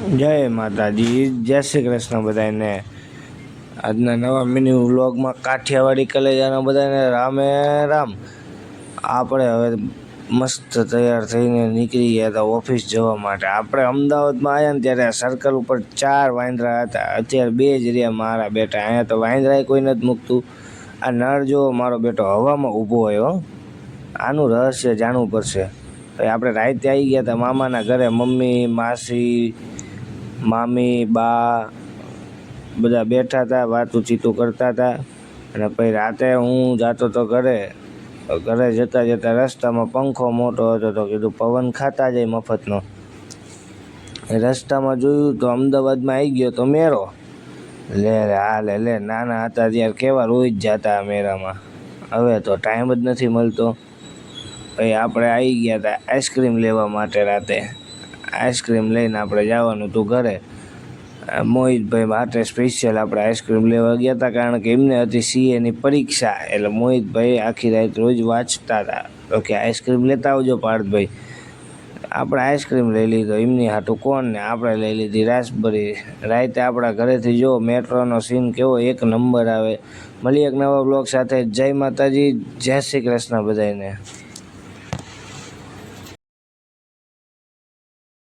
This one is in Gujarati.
જય માતાજી, જય શ્રી કૃષ્ણ બધાને। આજના નવા મિની વ્લોગમાં કાઠિયાવાડી કલેજાના બધાને રામે રામ। આપણે હવે મસ્ત તૈયાર થઈને નીકળી ગયા હતા ઓફિસ જવા માટે। આપણે અમદાવાદમાં આવ્યા ને ત્યારે સર્કલ ઉપર 4 વાંદરા હતા, અત્યારે 2 જ રહ્યા મારા બેટા। અહીંયા તો વાંદરાએ કોઈ નથી મૂકતું। આ નળ જો મારો બેટો હવામાં ઊભો હોય, આનું રહસ્ય જાણવું પડશે। ભાઈ આપણે રાતે આવી ગયા હતા મામાના ઘરે, મમ્મી, માસી, મામી, બા બધા બેઠા હતા, વાતું ચીતું કરતા હતા। અને પછી રાતે હું જતો હતો ઘરે જતાં જતાં રસ્તામાં પંખો મોટો હતો તો કીધું પવન ખાતા જાય મફતનો। રસ્તામાં જોયું તો અમદાવાદમાં આવી ગયો તો મેળો। લે નાના હતા ત્યારે કેવા રોજ જતા મેળામાં, હવે તો ટાઈમ જ નથી મળતો। પછી આપણે આવી ગયા હતા આઈસ્ક્રીમ લેવા માટે રાતે। આઈસ્ક્રીમ લઈને આપણે જવાનું હતું ઘરે। મોહિતભાઈ માટે સ્પેશિયલ આપણે આઈસ્ક્રીમ લેવા ગયા હતા, કારણ કે એમને હતી CAની પરીક્ષા। એટલે મોહિતભાઈ આખી રાત રોજ વાંચતા હતા, તો કે આઈસ્ક્રીમ લેતા આવજો પાર્થભાઈ। આપણે આઈસ્ક્રીમ લઈ લીધો એમની હાટું કોણ ને આપણે લઈ લીધી રાસબરી। રાતે આપણા ઘરેથી જો મેટ્રોનો સીન કેવો એક નંબર આવે। મળીએ એક નવા બ્લોગ સાથે। જય માતાજી, જય શ્રી કૃષ્ણ બધાને।